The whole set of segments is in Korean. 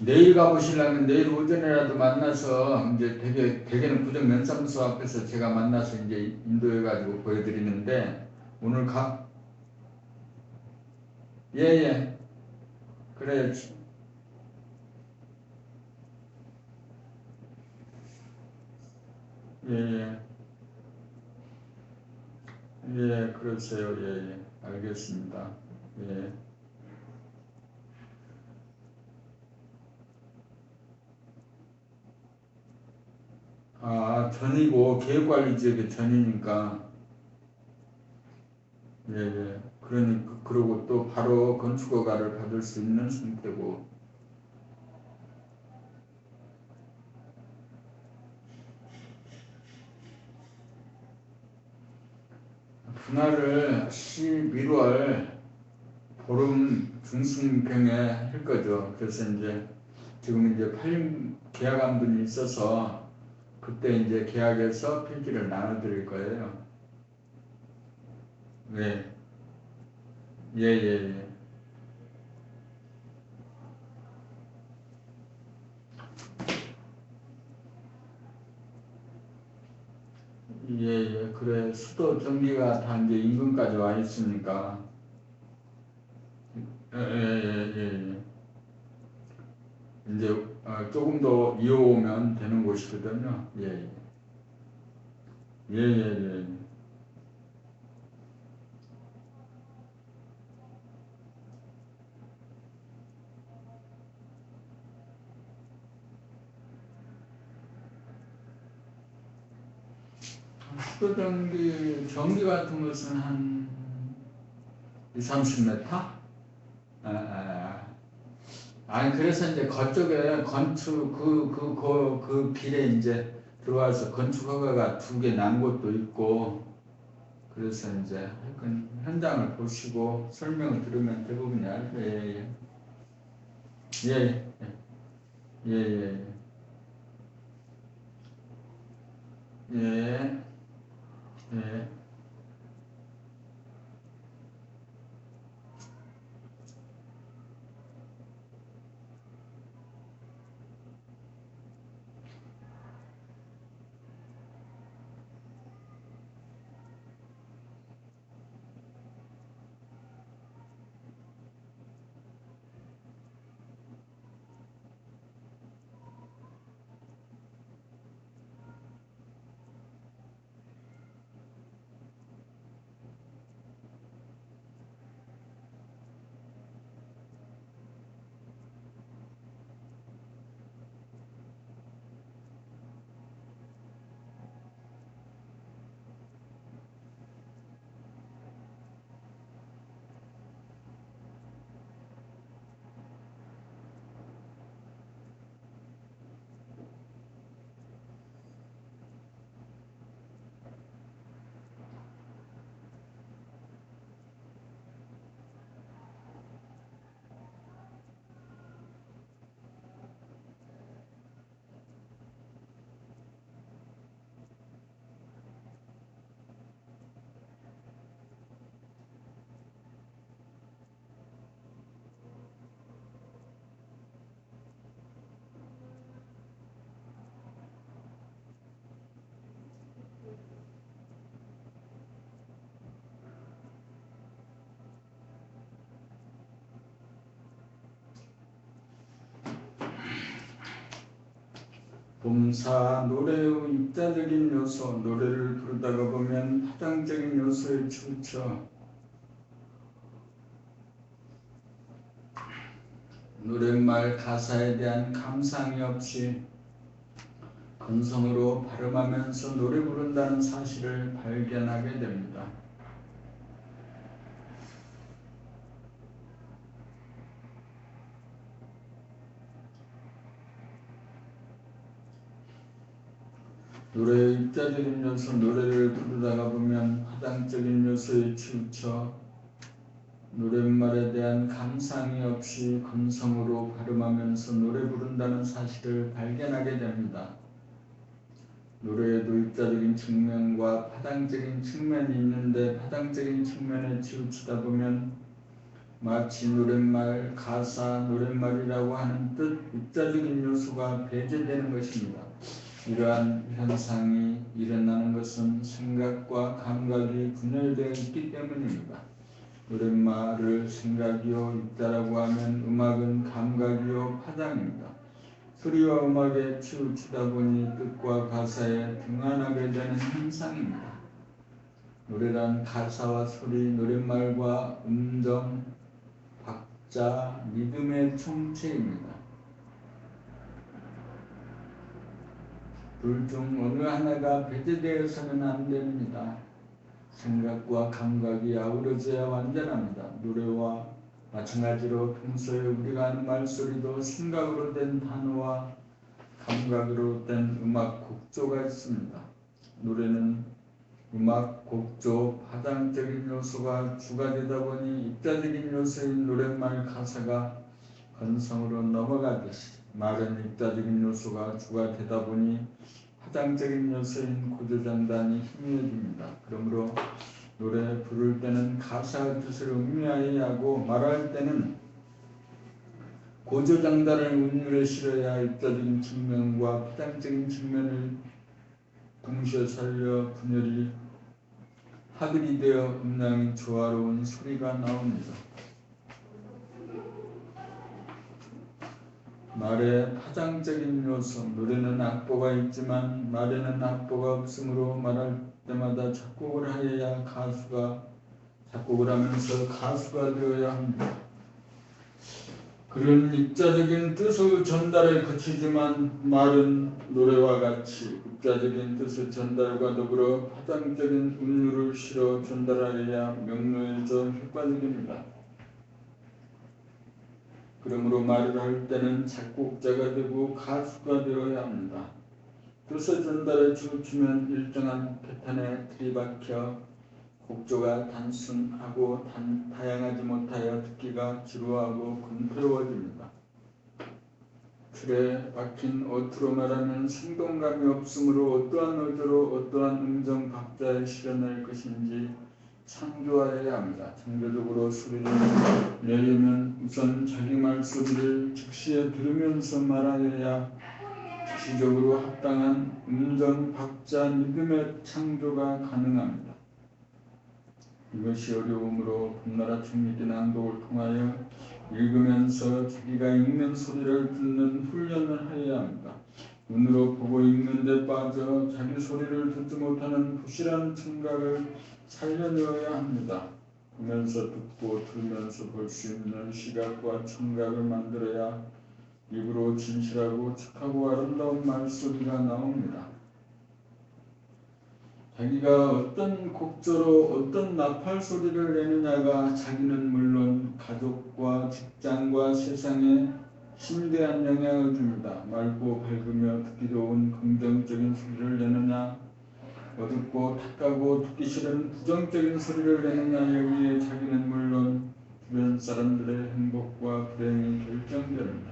내일 가보시려면 내일 오전에라도 만나서 이제 대개는 구정 면사무소 앞에서 제가 만나서 이제 인도해가지고 보여드리는데 오늘 예예 그래 예예 예 그러세요 예예 알겠습니다 예. 아 전이고 계획관리 지역의 전이니까 예예 그러니 그러고 또 바로 건축허가를 받을 수 있는 상태고 분할을 11월 보름 중순경에 할 거죠. 그래서 이제 지금 이제 팔림 계약한 분이 있어서 그때 이제 계약해서 필지를 나눠드릴 거예요. 네, 예, 예, 예, 예, 예. 그래 수도 전기가 다 이제 인근까지 와 있으니까, 예, 예, 예, 예. 이제 조금 더 이어오면 되는 곳이거든요. 예, 예, 예, 예, 예. 수도 전기 같은 것은 한 2, 30m? 아니 그래서 이제 그쪽에 건축 그 길에 이제 들어와서 건축 허가가 2개 난 곳도 있고 그래서 이제 하여튼 현장을 보시고 설명을 들으면 대부분이 알죠. 예예예예예예 예, 예, 예. 봄사 노래의 입자적인 요소 노래를 부르다가 보면 파장적인 요소에 치우쳐 노랫말 가사에 대한 감상이 없이 건성으로 발음하면서 노래 부른다는 사실을 발견하게 됩니다. 노래의 입자적인 요소 노래를 부르다가 보면 파장적인 요소에 치우쳐 노랫말에 대한 감상이 없이 건성으로 발음하면서 노래 부른다는 사실을 발견하게 됩니다. 노래에도 입자적인 측면과 파장적인 측면이 있는데 파장적인 측면에 치우치다 보면 마치 노랫말, 가사, 노랫말이라고 하는 뜻, 입자적인 요소가 배제되는 것입니다. 이러한 현상이 일어나는 것은 생각과 감각이 분열되어 있기 때문입니다. 노랫말을 생각이요 입자라고 하면 음악은 감각이요 파장입니다. 소리와 음악에 치우치다 보니 뜻과 가사에 등한하게 되는 현상입니다. 노래란 가사와 소리, 노랫말과 음정, 박자, 리듬의 총체입니다. 둘 중 어느 하나가 배제되어서는 안 됩니다. 생각과 감각이 아우러져야 완전합니다. 노래와 마찬가지로 평소에 우리가 하는 말소리도 생각으로 된 단어와 감각으로 된 음악 곡조가 있습니다. 노래는 음악 곡조, 파장적인 요소가 주가 되다 보니 입자적인 요소인 노랫말 가사가 건성으로 넘어가듯이 말은 입자적인 요소가 주가 되다 보니 파장적인 요소인 고조장단이 희미해집니다. 그러므로 노래 부를 때는 가사의 뜻을 음미하여야 하고 말할 때는 고조장단을 운율에 실어야 입자적인 측면과 파장적인 측면을 동시에 살려 분열이 하글이 되어 음량이 조화로운 소리가 나옵니다. 말의 파장적인 요소, 노래는 악보가 있지만 말에는 악보가 없으므로 말할 때마다 작곡을 하여야 작곡을 하면서 가수가 되어야 합니다. 그런 입자적인 뜻의 전달에 그치지만 말은 노래와 같이 입자적인 뜻의 전달과 더불어 파장적인 운율을 실어 전달하여야 명료해져 효과적입니다. 그러므로 말을 할 때는 작곡자가 되고 가수가 되어야 합니다. 뜻의 전달에 치우치면 일정한 패턴에 틀이박혀 곡조가 단순하고 다양하지 못하여 듣기가 지루하고 근태로워집니다. 틀에 박힌 어투로 말하면 생동감이 없으므로 어떠한 어조로 어떠한 음정 박자에 실어낼 것인지 창조하여야 합니다. 창조적으로 소리를 내려면 우선 자기 말소리를 즉시에 들으면서 말하여야 즉시적으로 합당한 음정, 박자, 리듬의 창조가 가능합니다. 이것이 어려우므로 봄나라 청리기 낭독을 통하여 읽으면서 자기가 읽는 소리를 듣는 훈련을 해야 합니다. 눈으로 보고 읽는 데 빠져 자기 소리를 듣지 못하는 부실한 청각을 살려내어야 합니다. 보면서 듣고 들으면서 볼 수 있는 시각과 청각을 만들어야 입으로 진실하고 착하고 아름다운 말소리가 나옵니다. 자기가 어떤 곡조로 어떤 나팔 소리를 내느냐가 자기는 물론 가족과 직장과 세상에 심대한 영향을 줍니다. 맑고 밝으며 듣기 좋은 긍정적인 소리를 내느냐, 어둡고 탁하고 듣기 싫은 부정적인 소리를 내느냐 여기에 자기는 물론 주변 사람들의 행복과 불행이 결정됩니다.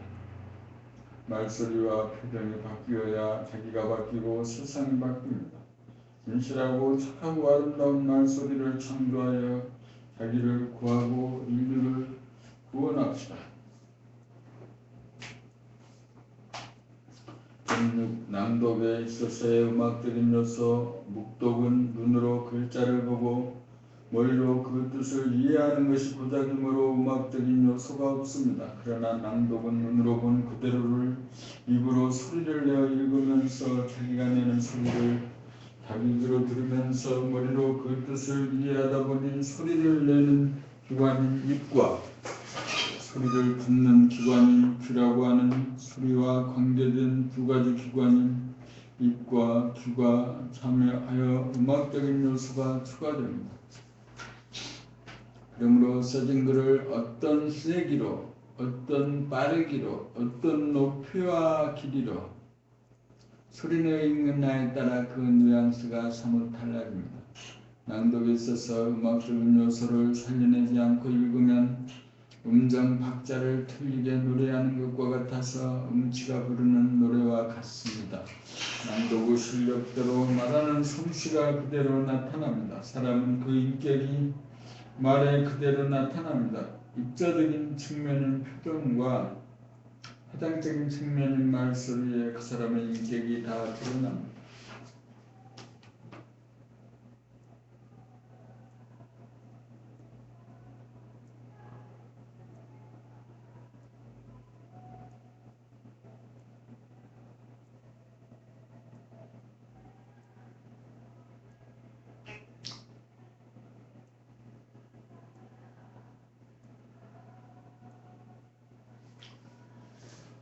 말소리와 표정이 바뀌어야 자기가 바뀌고 세상이 바뀝니다. 진실하고 착하고 아름다운 말소리를 창조하여 자기를 구하고 인류를 구원합시다. 낭독에 있어서의 음악적인 요소, 묵독은 눈으로 글자를 보고 머리로 그 뜻을 이해하는 것이 고작이므로 음악적인 요소가 없습니다. 그러나 낭독은 눈으로 본 그대로를 입으로 소리를 내어 읽으면서 자기가 내는 소리를 자기 귀로 들으면서 머리로 그 뜻을 이해하다 보니 소리를 내는 기관인 입과 소리를 듣는 기관인 귀라고 하는 소리와 관계된 두 가지 기관인 입과 귀가 참여하여 음악적인 요소가 추가됩니다. 그러므로 써진 글을 어떤 세기로, 어떤 빠르기로, 어떤 높이와 길이로 소리내어 읽느냐에 따라 그 뉘앙스가 사뭇 달라집니다. 낭독에 있어서 음악적인 요소를 살려내지 않고 읽으면 음정 박자를 틀리게 노래하는 것과 같아서 음치가 부르는 노래와 같습니다. 낭독의 실력대로 말하는 솜씨가 그대로 나타납니다. 사람은 그 인격이 말에 그대로 나타납니다. 입자적인 측면인 표정과 화장적인 측면인 말소리에 그 사람의 인격이 다 드러납니다.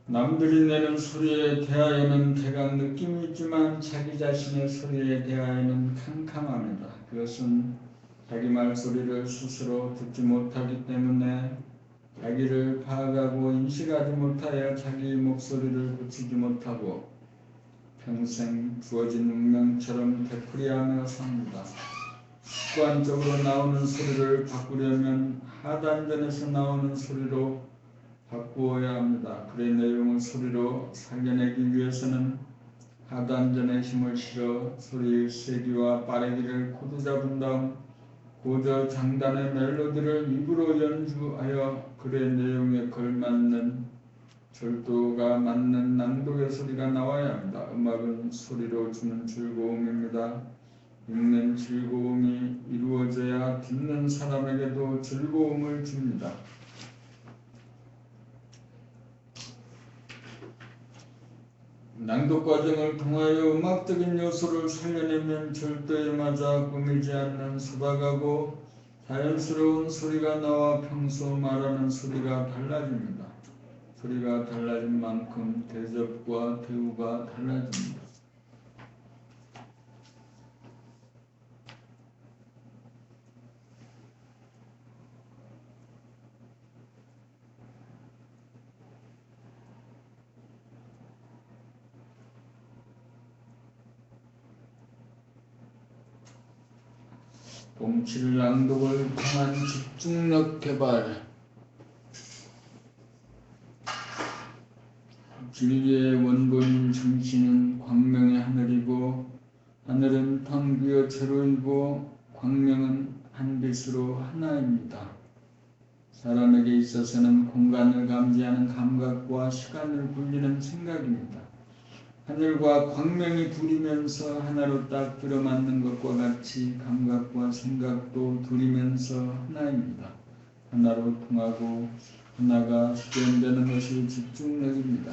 남들이 내는 소리에 대하여는 대강 느낌이 있지만 자기 자신의 소리에 대하여는 캄캄합니다. 그것은 자기 말소리를 스스로 듣지 못하기 때문에 자기를 파악하고 인식하지 못하여 자기 목소리를 고치지 못하고 평생 주어진 운명처럼 되풀이하며 삽니다. 습관적으로 나오는 소리를 바꾸려면 하단전에서 나오는 소리로 바꾸어야 합니다. 글의 내용을 소리로 살려내기 위해서는 하단전에 힘을 실어 소리의 세기와 빠르기를 코드 잡은 다음 고저 장단의 멜로디를 입으로 연주하여 글의 내용에 걸맞는 절도가 맞는 낭독의 소리가 나와야 합니다. 음악은 소리로 주는 즐거움입니다. 읽는 즐거움이 이루어져야 듣는 사람에게도 즐거움을 줍니다. 낭독 과정을 통하여 음악적인 요소를 살려내면 절도에 맞아 꾸미지 않는 소박하고 자연스러운 소리가 나와 평소 말하는 소리가 달라집니다. 소리가 달라진 만큼 대접과 대우가 달라집니다. 봄칠 낭독을 통한 집중력 개발. 진리의 원본인 정신은 광명의 하늘이고 하늘은 텅 비어 제로이고 광명은 한 빛으로 하나입니다. 사람에게 있어서는 공간을 감지하는 감각과 시간을 굴리는 생각입니다. 하늘과 광명이 둘이면서 하나로 딱 들어맞는 것과 같이 감각과 생각도 둘이면서 하나입니다. 하나로 통하고 하나가 수렴되는 것이 집중력입니다.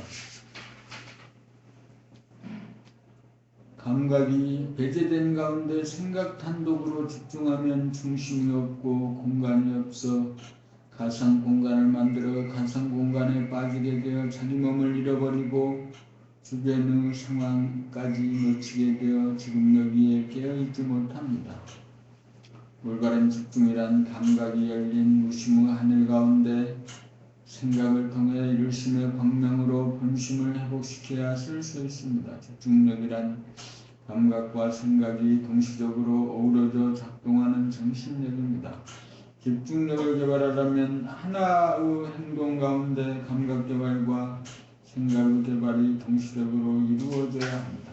감각이 배제된 가운데 생각 단독으로 집중하면 중심이 없고 공간이 없어 가상 공간을 만들어 가상 공간에 빠지게 되어 자기 몸을 잃어버리고 주변의 상황까지 놓치게 되어 지금 여기에 깨어있지 못합니다. 올바른 집중이란 감각이 열린 무심의 하늘 가운데 생각을 통해 일심의 광명으로 본심을 회복시켜야 쓸 수 있습니다. 집중력이란 감각과 생각이 동시적으로 어우러져 작동하는 정신력입니다. 집중력을 개발하려면 하나의 행동 가운데 감각 개발과 생각의 개발이 동시적으로 이루어져야 합니다.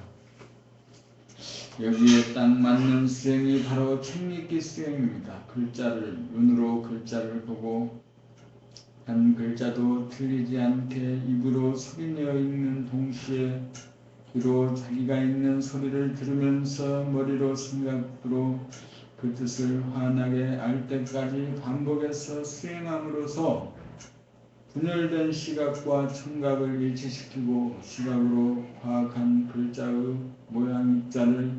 여기에 딱 맞는 수행이 바로 책읽기 수행입니다. 눈으로 글자를 보고 한 글자도 틀리지 않게 입으로 소리내어 읽는 동시에 귀로 자기가 읽는 소리를 들으면서 머리로 생각으로 그 뜻을 환하게 알 때까지 반복해서 수행함으로써 분열된 시각과 청각을 일치시키고 시각으로 파악한 글자의 모양 입자를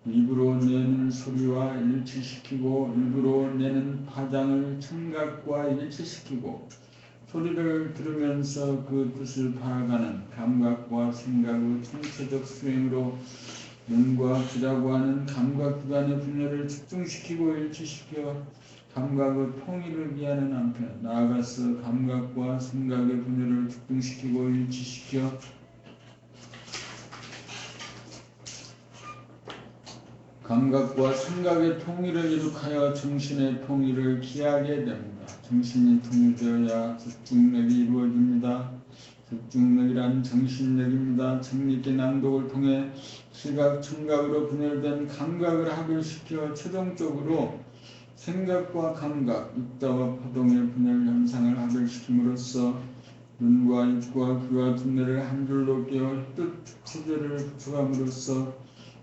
입으로 내는 소리와 일치시키고 입으로 내는 파장을 청각과 일치시키고 소리를 들으면서 그 뜻을 파악하는 감각과 생각의 총체적 수행으로 눈과 귀라고 하는 감각기관의 분열을 집중시키고 일치시켜 감각의 통일을 위하는 한편 나아가서 감각과 생각의 분열을 집중시키고 일치시켜 감각과 생각의 통일을 이룩하여 정신의 통일을 기하게 됩니다. 정신이 통일되어야 집중력이 이루어집니다. 집중력이란 정신력입니다. 책읽기 낭독을 통해 시각, 청각으로 분열된 감각을 합일시켜 최종적으로 생각과 감각, 입자와 파동의 분열 현상을 합일시킴으로써 눈과 입과 귀와 두뇌를 한 줄로 끼워 뜻 소재를 구축함으로써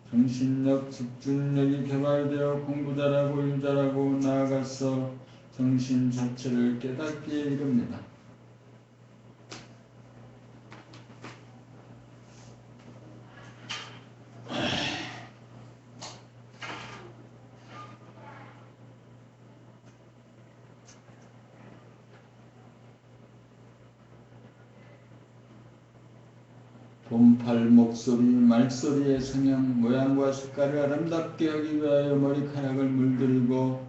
정신력, 집중력이 개발되어 공부 잘하고 일 잘하고 나아가서 정신 자체를 깨닫기에 이릅니다. 봄팔 목소리, 말소리의 성형, 모양과 색깔을 아름답게 하기 위하여 머리카락을 물들이고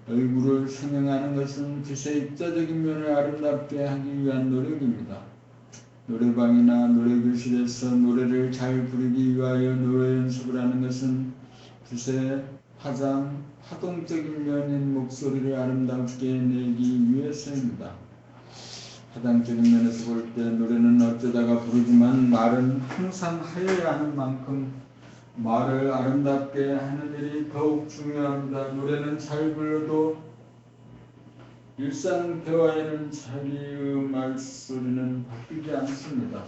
얼굴을 성형하는 것은 빛의 입자적인 면을 아름답게 하기 위한 노력입니다. 노래방이나 노래교실에서 노래를 잘 부르기 위하여 노래 연습을 하는 것은 빛의 화장, 화동적인 면인 목소리를 아름답게 내기 위해서입니다. 화장적인 면에서 볼 때 노래는 어쩌다가 부르지만 말은 항상 하여야 하는 만큼 말을 아름답게 하는 일이 더욱 중요합니다. 노래는 잘 불러도 일상 대화에는 자기의 말소리는 바뀌지 않습니다.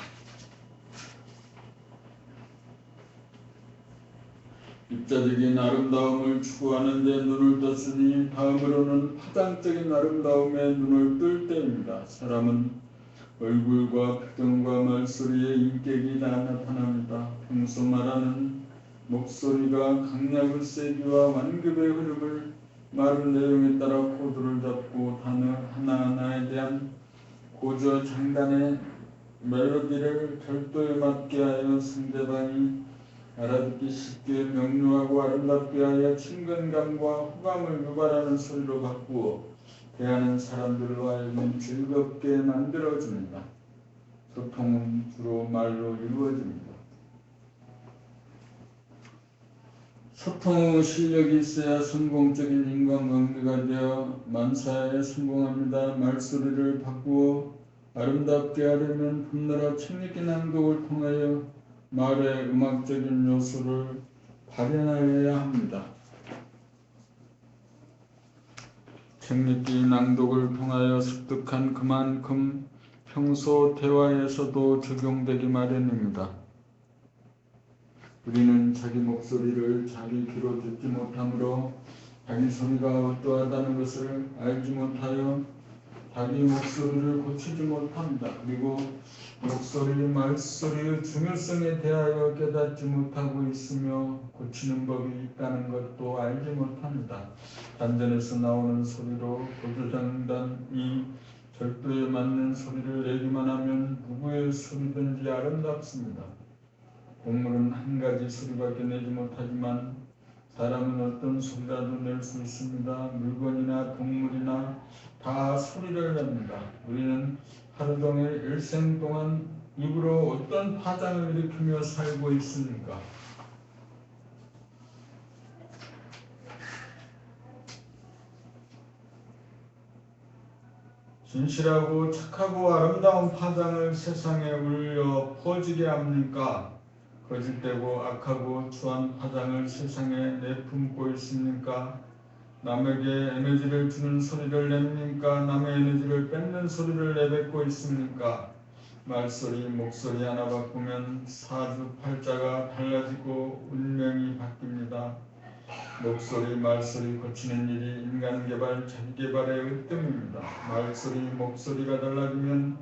입자적인 아름다움을 추구하는데 눈을 떴으니 다음으로는 파장적인 아름다움에 눈을 뜰 때입니다. 사람은 얼굴과 표정과 말소리에 인격이 다 나타납니다. 평소 말하는 목소리가 강약의 세기와 완급의 흐름을 말의 내용에 따라 코드를 잡고 단어 하나하나에 대한 고저 장단의 멜로디를 절도에 맞게 하여 상대방이 알아듣기 쉽게 명료하고 아름답게 하여 친근감과 호감을 유발하는 소리로 바꾸어 대하는 사람들로 하여금 즐겁게 만들어줍니다. 소통은 주로 말로 이루어집니다. 소통의 실력이 있어야 성공적인 인간관계가 되어 만사에 성공합니다. 말소리를 바꾸어 아름답게 하려면 봄나라 책읽기 낭독을 통하여 말의 음악적인 요소를 발현하여야 합니다. 책읽기 낭독을 통하여 습득한 그만큼 평소 대화에서도 적용되기 마련입니다. 우리는 자기 목소리를 자기 귀로 듣지 못하므로 자기 소리가 어떠하다는 것을 알지 못하여 자기 목소리를 고치지 못합니다. 그리고 목소리, 말소리의 중요성에 대하여 깨닫지 못하고 있으며 고치는 법이 있다는 것도 알지 못합니다. 단전에서 나오는 소리로 고조장단이 절도에 맞는 소리를 내기만 하면 누구의 소리든지 아름답습니다. 동물은 한 가지 소리밖에 내지 못하지만 사람은 어떤 소리라도 낼 수 있습니다. 물건이나 동물이나 다 소리를 냅니다. 우리는 하루 종일 일생 동안 입으로 어떤 파장을 일으키며 살고 있습니까? 진실하고 착하고 아름다운 파장을 세상에 울려 퍼지게 합니까? 거짓되고 악하고 추한 파장을 세상에 내뿜고 있습니까? 남에게 에너지를 주는 소리를 냅니까? 남의 에너지를 뺏는 소리를 내뱉고 있습니까? 말소리, 목소리 하나 바꾸면 사주팔자가 달라지고 운명이 바뀝니다. 목소리, 말소리 고치는 일이 인간개발, 자기개발의 으뜸입니다. 말소리, 목소리가 달라지면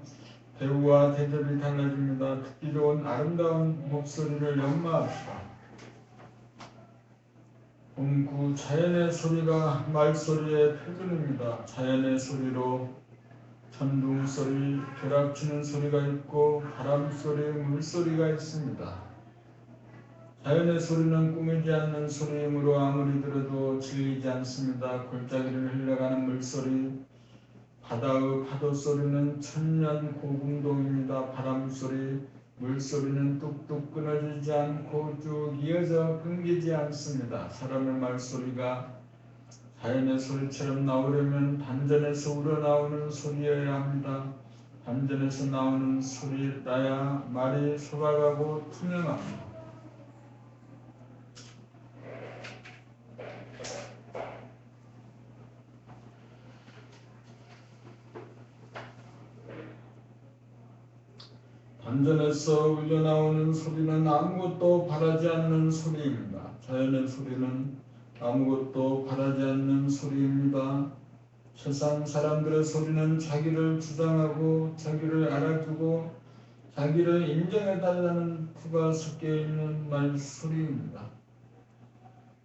대우와 대접이 달라집니다. 듣기 좋은 아름다운 목소리를 연마합시다. 그 자연의 소리가 말소리의 표준입니다. 자연의 소리로 천둥소리, 벼락치는 소리가 있고 바람소리, 물소리가 있습니다. 자연의 소리는 꾸미지 않는 소리이므로 아무리 들어도 질리지 않습니다. 골짜기를 흘러가는 물소리, 바다의 파도소리는 천년 고궁동입니다. 바람소리, 물소리는 뚝뚝 끊어지지 않고 쭉 이어져 끊기지 않습니다. 사람의 말소리가 자연의 소리처럼 나오려면 단전에서 우러나오는 소리여야 합니다. 단전에서 나오는 소리라야 말이 소박하고 투명합니다. 원전에서 흘러나오는 소리는 아무것도 바라지 않는 소리입니다. 자연의 소리는 아무것도 바라지 않는 소리입니다. 세상 사람들의 소리는 자기를 주장하고 자기를 알아주고 자기를 인정해달라는 투가 섞여있는 말소리입니다.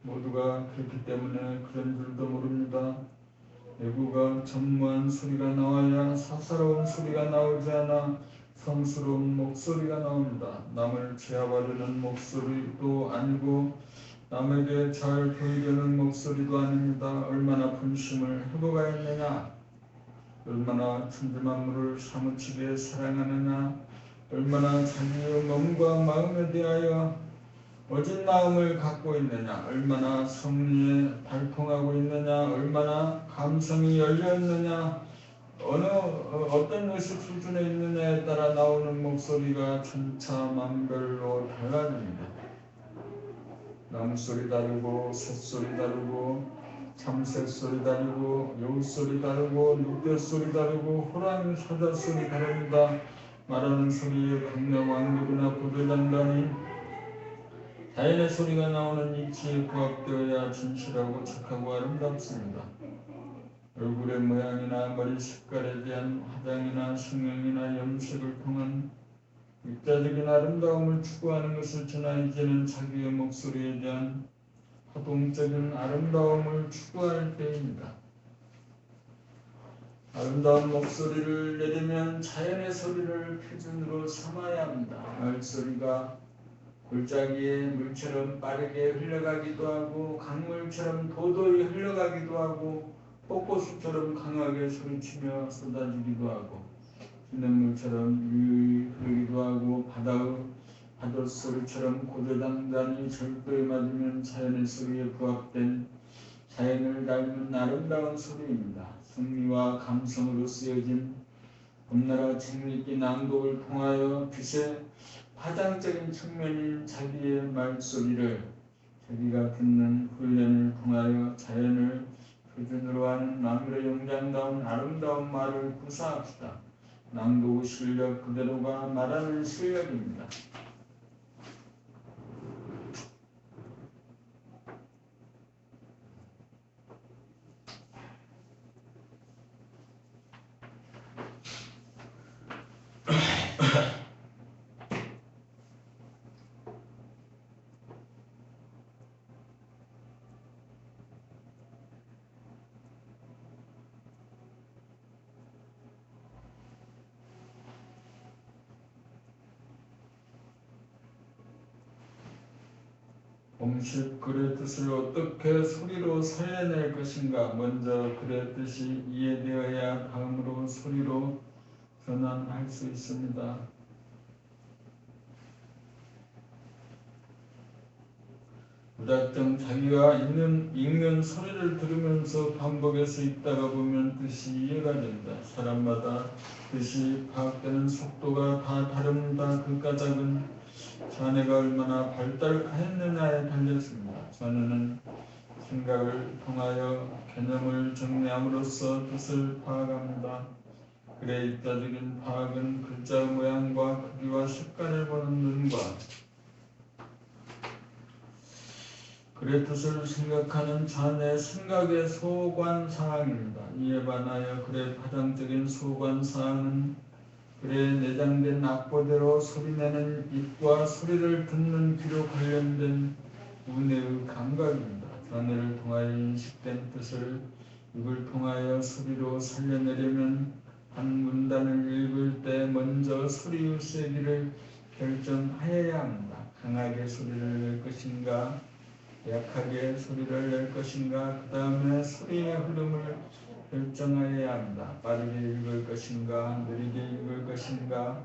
모두가 그렇기 때문에 그런 줄도 모릅니다. 외구가 전무한 소리가 나와야 사사로운 소리가 나오지 않아 성스러운 목소리가 나옵니다. 남을 제압하려는 목소리도 아니고 남에게 잘 보이려는 목소리도 아닙니다. 얼마나 분심을 회복하였느냐, 얼마나 천지만물을 사무치게 사랑하느냐, 얼마나 자기의 몸과 마음에 대하여 어진 마음을 갖고 있느냐, 얼마나 성리에 발통하고 있느냐, 얼마나 감성이 열려있느냐, 어떤 의식 수준에 있느냐에 따라 나오는 목소리가 천차만별로 달라집니다. 나무소리 다르고 새소리 다르고 참새소리 다르고 여우소리 다르고 늑대소리 다르고 호랑이 사자소리 다릅니다. 말하는 소리에 강력 완급이나 보들단단이 자연의 소리가 나오는 이치에 부합되어야 진실하고 착하고 아름답습니다. 얼굴의 모양이나 머리 색깔에 대한 화장이나 성형이나 염색을 통한 육자적인 아름다움을 추구하는 것을 지나 이제는 자기의 목소리에 대한 화동적인 아름다움을 추구할 때입니다. 아름다운 목소리를 내려면 자연의 소리를 표준으로 삼아야 합니다. 말소리가 골짜기에 물처럼 빠르게 흘러가기도 하고 강물처럼 도도히 흘러가기도 하고 폭포수처럼 강하게 소리치며 쏟아지기도 하고 시냇물처럼 유유히 흐르기도 하고 바다의 파도소리처럼 고조장단이 절도에 맞으면 자연의 소리에 부합된 자연을 닮은 아름다운 소리입니다. 승리와 감성으로 쓰여진 봄나라 책읽기 낭독을 통하여 빛의 파장적인 측면인 자기의 말소리를 자기가 듣는 훈련을 통하여 자연을 표준으로 하는 나물의 영장다운 아름다운 말을 구사합시다. 낭독 실력 그대로가 말하는 실력입니다. 공식 글의 뜻을 어떻게 소리로 살려낼 것인가. 먼저 글의 뜻이 이해되어야 다음으로 소리로 전환할 수 있습니다. 무작정 자기가 읽는 소리를 들으면서 반복해서 읽다가 보면 뜻이 이해가 된다. 사람마다 뜻이 파악되는 속도가 다 다릅니다. 그 까닭은 자네가 얼마나 발달하였느냐에 달렸습니다. 자네는 생각을 통하여 개념을 정리함으로써 뜻을 파악합니다. 글의 입자적인 파악은 글자의 모양과 크기와 색깔을 보는 눈과 글의 뜻을 생각하는 자네의 생각의 소관사항입니다. 이에 반하여 글의 파장적인 소관사항은 글에 내장된 악보대로 소리내는 입과 소리를 듣는 귀로 관련된 운해의 감각입니다. 자네를 통하여 인식된 뜻을 입을 통하여 소리로 살려내려면 한 문단을 읽을 때 먼저 소리의 세기를 결정하여야 합니다. 강하게 소리를 낼 것인가 약하게 소리를 낼 것인가, 그 다음에 소리의 흐름을 결정하여야 합니다. 빠르게 읽을 것인가 느리게 읽을 것인가,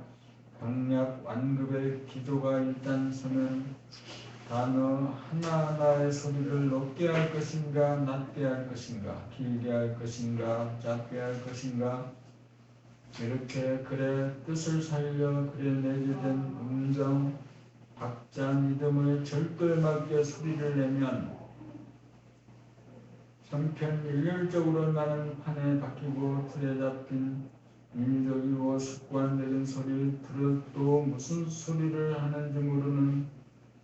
강약 완급의 기조가 일단 서면 단어 하나하나의 소리를 높게 할 것인가 낮게 할 것인가, 길게 할 것인가 짧게 할 것인가, 이렇게 글의 뜻을 살려 글에 내재된 음정 박자 리듬을 절도에 맞게 소리를 내면 형편 일률적으로 나는 판에 박히고 틀에 잡힌 인위적이고 습관적인 소리 들어도 무슨 소리를 하는지 모르는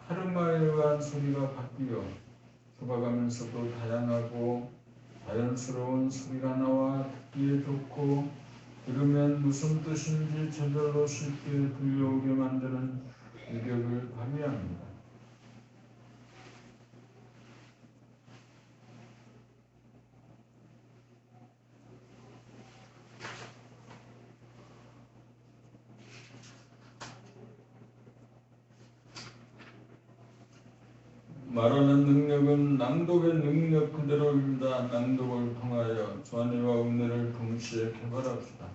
카르마에 의한 소리가 바뀌어 죽어가면서도 다양하고 자연스러운 소리가 나와 듣기에 좋고 들으면 무슨 뜻인지 저절로 쉽게 들려오게 만드는 위력을 발휘합니다. 말하는 능력은 낭독의 능력 그대로입니다. 낭독을 통하여 전의와 은혜를 동시에 개발합시다.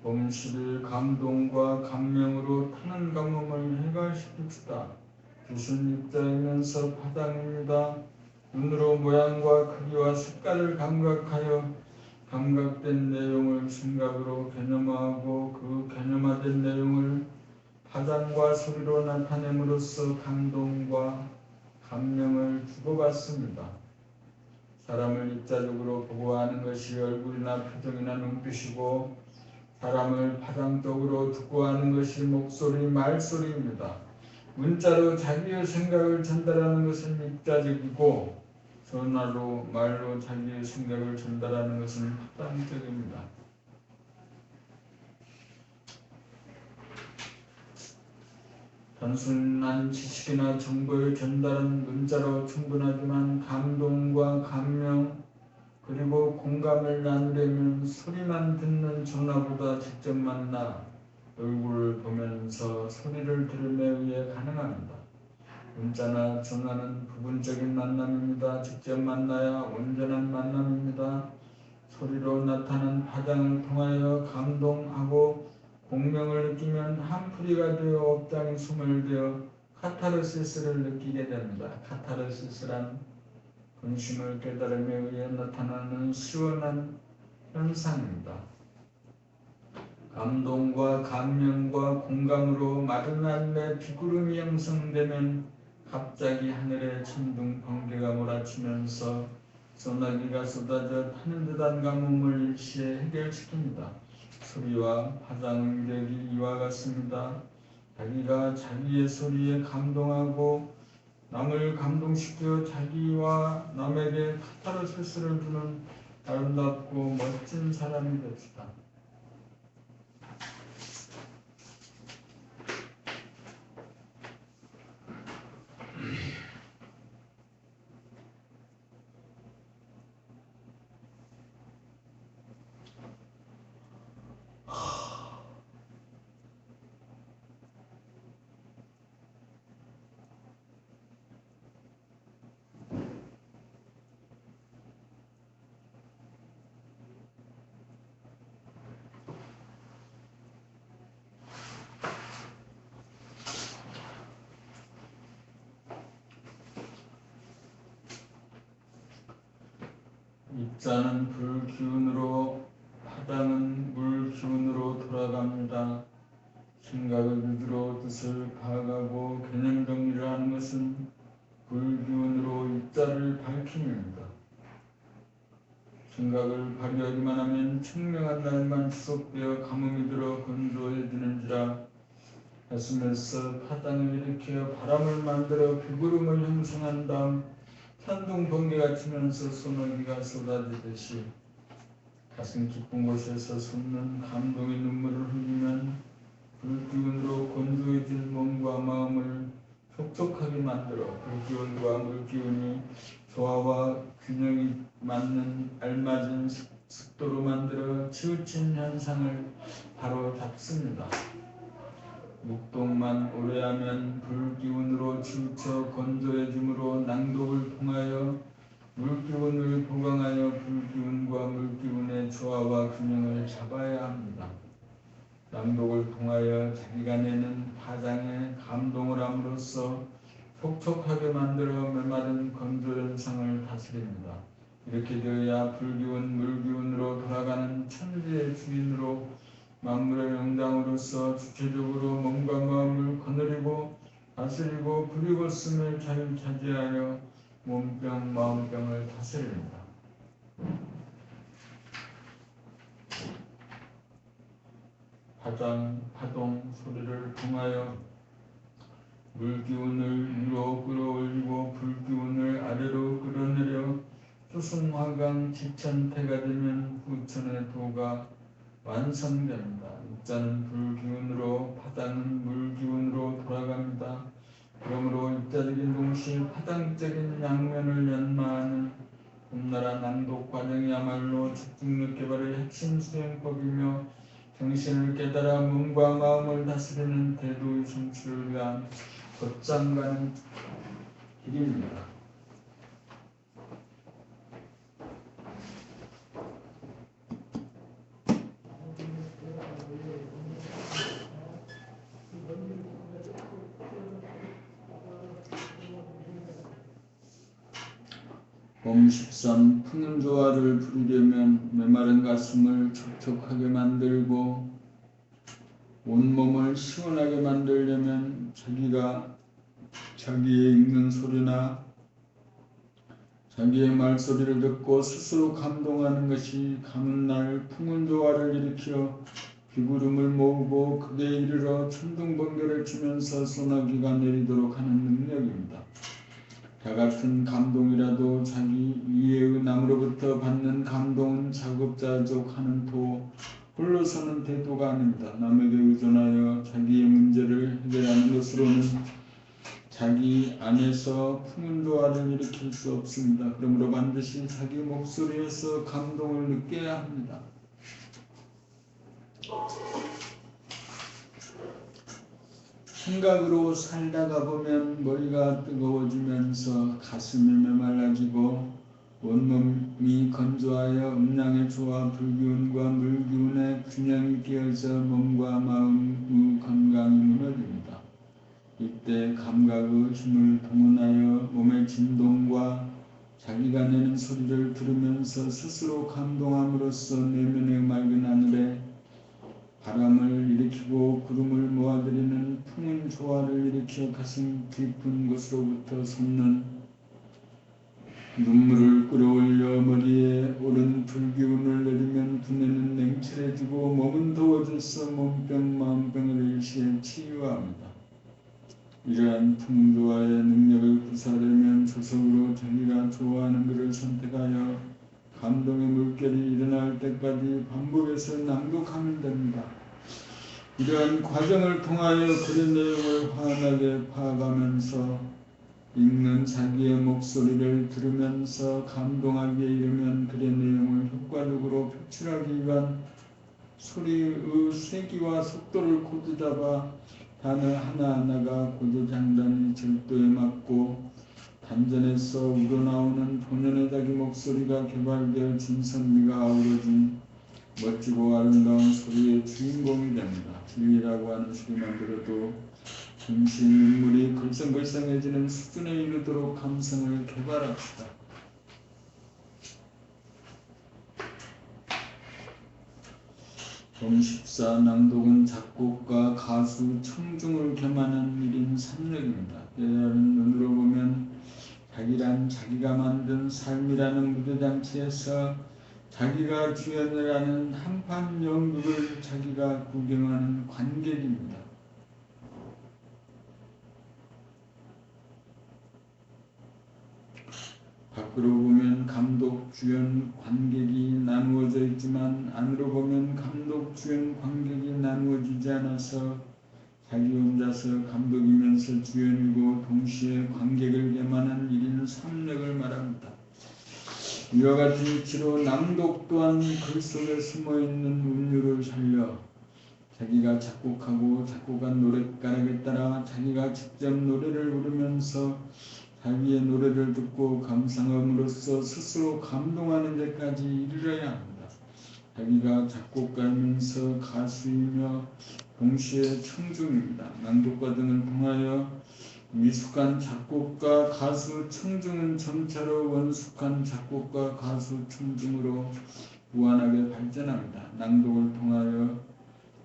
범실의 감동과 감명으로 타는 감음을 해결시킵시다. 주신 입자이면서 파장입니다. 눈으로 모양과 크기와 색깔을 감각하여 감각된 내용을 생각으로 개념화하고 그 개념화된 내용을 파장과 소리로 나타냄으로써 감동과 감명을 주고받습니다. 사람을 입자적으로 보고 아는 것이 얼굴이나 표정이나 눈빛이고 사람을 파장적으로 듣고 아는 것이 목소리, 말소리입니다. 문자로 자기의 생각을 전달하는 것은 입자적이고 전화로 말로 자기의 생각을 전달하는 것은 파장적입니다. 단순한 지식이나 정보의 전달은 문자로 충분하지만 감동과 감명 그리고 공감을 나누려면 소리만 듣는 전화보다 직접 만나 얼굴을 보면서 소리를 들음에 의해 가능합니다. 문자나 전화는 부분적인 만남입니다. 직접 만나야 온전한 만남입니다. 소리로 나타난 파장을 통하여 감동하고 공명을 느끼면 한풀이가 되어 업장이 소멸되어 카타르시스를 느끼게 됩니다. 카타르시스란 근심을 깨달음에 의해 나타나는 시원한 현상입니다. 감동과 감명과 공감으로 마른 하늘에 비구름이 형성되면 갑자기 하늘에 천둥 번개가 몰아치면서 소나기가 쏟아져 타는 듯한 가뭄을 일시에 해결시킵니다. 소리와 파장의 위력이 이와 같습니다. 자기가 자기의 소리에 감동하고 남을 감동시켜 자기와 남에게 카타르시스를 주는 아름답고 멋진 사람이 됩시다. 입자는 불 기운으로 파장은 물 기운으로 돌아갑니다. 생각을 위주로 뜻을 파악하고 개념 정리를 하는 것은 불 기운으로 입자를 밝힘입니다. 생각을 발휘하기만 하면 청명한 날만 지속되어 가뭄이 들어 건조해지는지라 가슴에서 파장을 일으켜 바람을 만들어 비구름을 형성한 다음 천둥 번개가 치면서 소나기가 쏟아지듯이 가슴 깊은 곳에서 솟는 감동의 눈물을 흘리면 불기운으로 건조해진 몸과 마음을 촉촉하게 만들어 불기운과 물기운이 조화와 균형이 맞는 알맞은 습도로 만들어 치우친 현상을 바로 잡습니다. 묵동만 오래 하면 불기운으로 치우쳐 건조해짐으로 낭독을 통하여 물기운을 보강하여 불기운과 물기운의 조화와 균형을 잡아야 합니다. 낭독을 통하여 자기가 내는 파장에 감동을 함으로써 촉촉하게 만들어 메마른 건조 현상을 다스립니다. 이렇게 되어야 불기운, 물기운으로 돌아가는 천지의 주인으로 만물의 영장으로서 주체적으로 몸과 마음을 거느리고 다스리고 부리고씀을 자유차지하여 몸병, 마음병을 다스립니다. 파동 소리를 통하여 물기운을 위로 끌어올리고 불기운을 아래로 끌어내려 수승화강 지천태가 되면 부천의 도가 완성됩니다. 입자는 불기운으로 파장은 물기운으로 돌아갑니다. 그러므로 입자적인 동시에 파장적인 양면을 연마하는 봄나라 낭독 과정이야말로 집중력 개발의 핵심 수행법이며 정신을 깨달아 몸과 마음을 다스리는 대도의 성취를 위한 곧장 가는 길입니다. 봄 13 푸는 조화를 부리려면 메마른 가슴을 촉촉하게 만들고 온몸을 시원하게 만들려면 자기가 자기의 읽는 소리나 자기의 말소리를 듣고 스스로 감동하는 것이 가는 날 풍운 조화를 일으켜 비구름을 모으고 극에 이르러 천둥번개를 치면서 소나기가 내리도록 하는 능력입니다. 다같은 감동이라도 자기 이해의 남으로부터 받는 감동은 자급자족하는 도, 홀로서는 대도가 아닙니다. 남에게 의존하여 자기의 문제를 해결하는 것으로는 자기 안에서 풍운 조화를 일으킬 수 없습니다. 그러므로 반드시 자기 목소리에서 감동을 느껴야 합니다. 생각으로 살다가 보면 머리가 뜨거워지면서 가슴이 메말라지고 온몸이 건조하여 음양의 조화 불기운과 물기운의 균형이 깨어져 몸과 마음의 건강이 무너집니다. 이때 감각의 힘을 동원하여 몸의 진동과 자기가 내는 소리를 들으면서 스스로 감동함으로써 내면의 맑은 하늘에 바람을 일으키고 구름을 모아들이는 풍운 조화를 일으켜 가슴 깊은 곳으로부터 솟는 눈물을 끌어올려 머리에 오른 불기운을 내리면 두뇌는 냉철해지고 몸은 더워져서 몸병 마음병을 일시에 치유합니다. 이러한 풍운 조화의 능력을 구사하려면 조속으로 자기가 좋아하는 것을 선택하여 감동의 물결이 일어날 때까지 반복해서 낭독하면 됩니다. 이러한 과정을 통하여 글의 내용을 환하게 파악하면서 읽는 자기의 목소리를 들으면서 감동하기에 이르면 글의 내용을 효과적으로 표출하기 위한 소리의 세기와 속도를 고두잡아 단어 하나하나가 고도장단의 절도에 맞고 단전에서 우러나오는 본연의 자기 목소리가 개발되어 진선미가 아우러진 멋지고 아름다운 소리의 주인공이 됩니다. 진리라고 하는 소리만 들어도 잠시 눈물이 글썽글썽해지는 수준에 이르도록 감성을 개발합시다. 봄 14 낭독은 작곡가, 가수, 청중을 겸하는 1인 3역입니다. 깨달은 눈으로 보면 자기란 자기가 만든 삶이라는 무대잔치에서 자기가 주연을 하는 한판 연극을 자기가 구경하는 관객입니다. 밖으로 보면 감독, 주연, 관객이 나누어져 있지만 안으로 보면 감독, 주연, 관객이 나누어지지 않아서 자기 혼자서 감독이면서 주연이고 동시에 관객을 겸하는 1인 3역을 말합니다. 이와 같은 이치로 낭독 또한 글 속에 숨어있는 운율을 살려 자기가 작곡하고 작곡한 노랫가락에 따라 자기가 직접 노래를 부르면서 자기의 노래를 듣고 감상함으로써 스스로 감동하는 데까지 이르러야 합니다. 자기가 작곡가이면서 가수이며 동시에 청중입니다. 낭독 과정을 통하여 미숙한 작곡가, 가수, 청중은 점차로 원숙한 작곡가, 가수, 청중으로 무한하게 발전합니다. 낭독을 통하여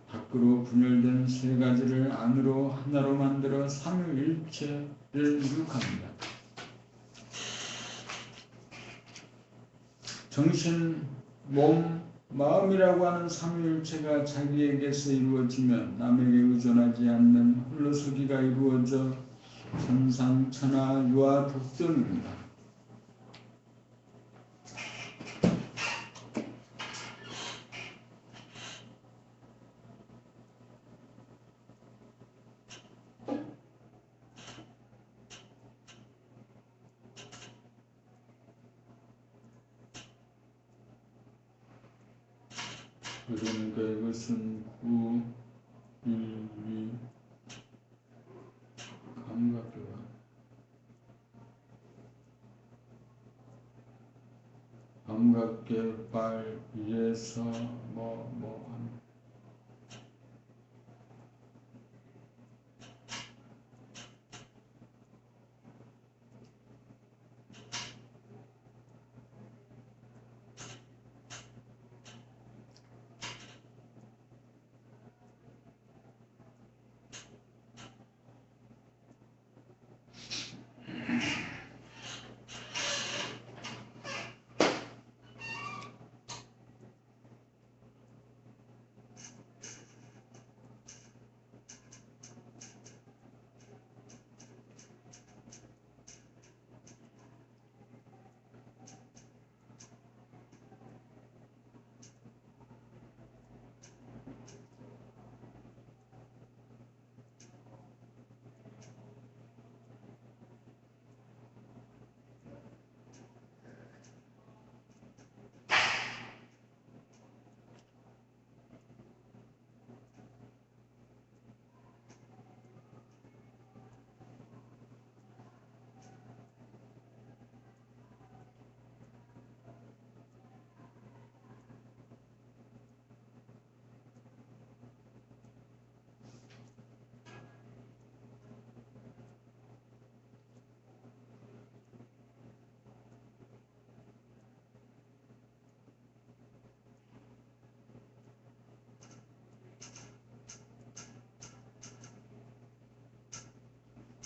밖으로 분열된 세 가지를 안으로 하나로 만들어 삼위일체를 이룩합니다. 정신, 몸, 마음이라고 하는 삼위일체가 자기에게서 이루어지면 남에게 의존하지 않는 홀로서기가 이루어져 천상, 천하, 유아, 독존입니다. 그러니까 이것은 구, 일, 위, 감각과 감각개발 위에서 하는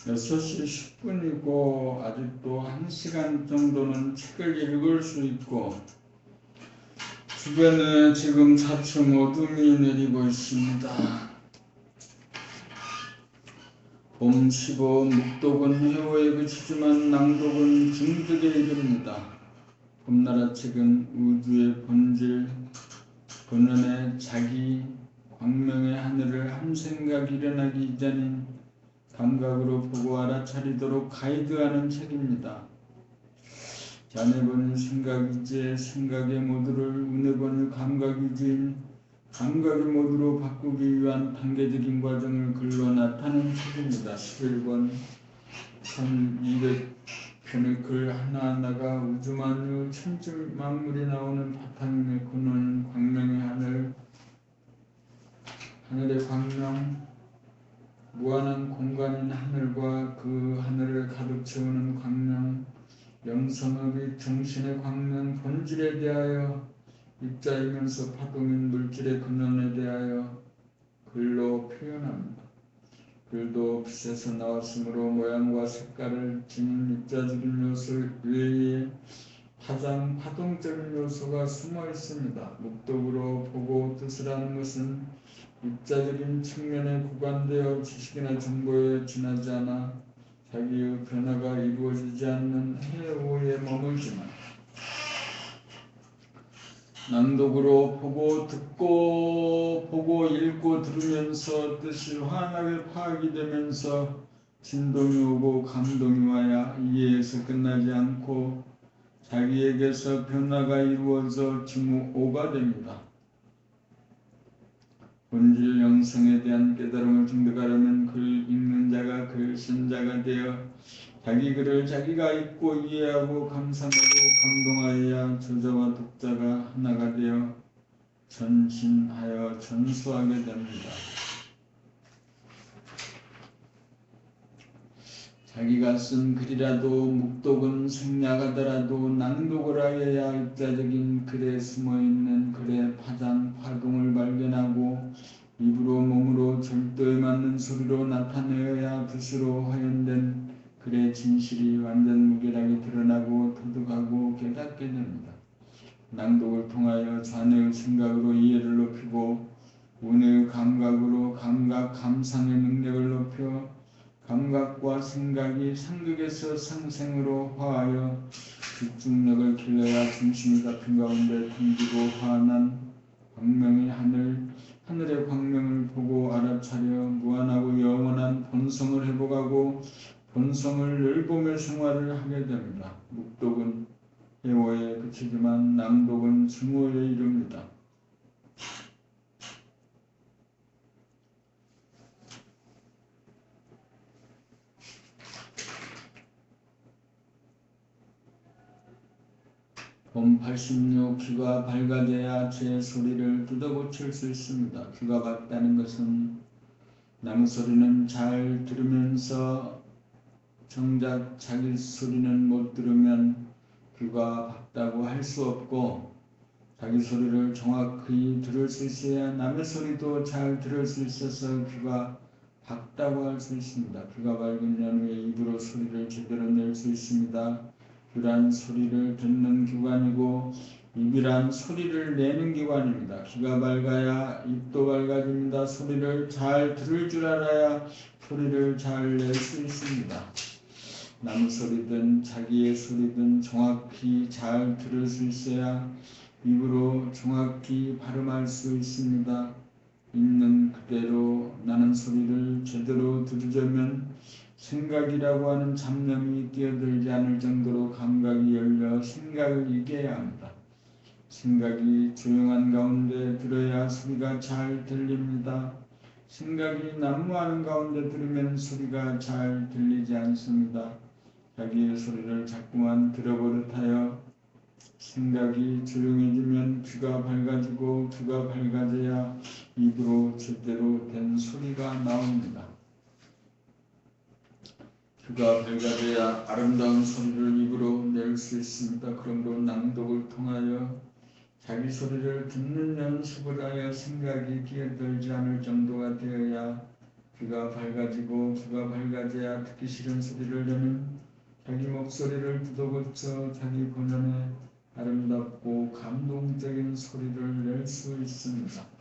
여섯 시 10분이고 아직도 1시간 정도는 책을 읽을 수 있고 주변에 지금 차츰 어둠이 내리고 있습니다. 봄 15, 묵독은 해오에 그치지만 낭독은 중득에 이릅니다. 봄나라 책은 우주의 본질, 본연의 자기, 광명의 하늘을 한 생각 일어나기 이전인 감각으로 보고 알아차리도록 가이드하는 책입니다. 자네번유 생각이지의 생각의 모두를 운해번유 감각이지인 감각의 모두로 바꾸기 위한 단계적인 과정을 글로 나타낸 책입니다. 11권 1200편의 글 하나하나가 우주만유 천지 만물이 나오는 바탕임에 근원 광명의 하늘의 광명, 무한한 공간인 하늘과 그 하늘을 가득 채우는 광명, 영성업이 정신의 광명 본질에 대하여 입자이면서 파동인 물질의 근원에 대하여 글로 표현합니다. 글도 빛에서 나왔으므로 모양과 색깔을 지닌 입자적인 요소 외에 파동적인 요소가 숨어 있습니다. 묵독으로 보고 뜻을 하는 것은 입자적인 측면에 구간되어 지식이나 정보에 지나지 않아 자기의 변화가 이루어지지 않는 해오에 머물지만 낭독으로 보고 듣고 보고 읽고 들으면서 뜻이 환하게 파악이 되면서 진동이 오고 감동이 와야 이해에서 끝나지 않고 자기에게서 변화가 이루어져 증오가 됩니다. 본질 영성에 대한 깨달음을 증득하려면 글 읽는 자가 글 쓴 자가 되어 자기 글을 자기가 읽고 이해하고 감상하고 감동하여야 저자와 독자가 하나가 되어 전신하여 전수하게 됩니다. 자기가 쓴 글이라도 묵독은 생략하더라도 낭독을 하여야 입자적인 글에 숨어있는 글의 파동을 발견하고 입으로 몸으로 절도에 맞는 소리로 나타내어야 붓으로 화연된 글의 진실이 완전 무결하게 드러나고 터득하고 깨닫게 됩니다. 낭독을 통하여 자네의 생각으로 이해를 높이고 운의 감각으로 감각 감상의 능력을 높여 감각과 생각이 상극에서 상생으로 화하여 집중력을 길러야 중심이 같은 가운데 튕기고 환한 광명의 하늘의 광명을 보고 알아차려 무한하고 영원한 본성을 회복하고 본성을 늘보며 생활을 하게 됩니다. 묵독은 해오에 그치지만 낭독은 증오에 이릅니다. 봄 86 귀가 밝아져야 제 소리를 뜯어고칠 수 있습니다. 귀가 밝다는 것은 남의 소리는 잘 들으면서 정작 자기 소리는 못 들으면 귀가 밝다고 할 수 없고 자기 소리를 정확히 들을 수 있어야 남의 소리도 잘 들을 수 있어서 귀가 밝다고 할 수 있습니다. 귀가 밝은 후에 입으로 소리를 제대로 낼 수 있습니다. 귀란 소리를 듣는 기관이고 입이란 소리를 내는 기관입니다. 귀가 밝아야 입도 밝아집니다. 소리를 잘 들을 줄 알아야 소리를 잘 낼 수 있습니다. 남 소리든 자기의 소리든 정확히 잘 들을 수 있어야 입으로 정확히 발음할 수 있습니다. 있는 그대로 나는 소리를 제대로 들으려면 생각이라고 하는 잡념이 뛰어들지 않을 정도로 감각이 열려 생각을 이겨야 합니다. 생각이 조용한 가운데 들어야 소리가 잘 들립니다. 생각이 난무하는 가운데 들으면 소리가 잘 들리지 않습니다. 자기의 소리를 자꾸만 들어버릇하여 생각이 조용해지면 귀가 밝아지고 귀가 밝아져야 입으로 제대로 된 소리가 나옵니다. 귀가 밝아져야 아름다운 소리를 입으로 낼 수 있습니다. 그러므로 낭독을 통하여 자기 소리를 듣는 연습을 하여 생각이 끼어들지 않을 정도가 되어야 귀가 밝아지고 귀가 밝아져야 듣기 싫은 소리를 내는 자기 목소리를 뜯어고쳐 자기 본연의 아름답고 감동적인 소리를 낼 수 있습니다.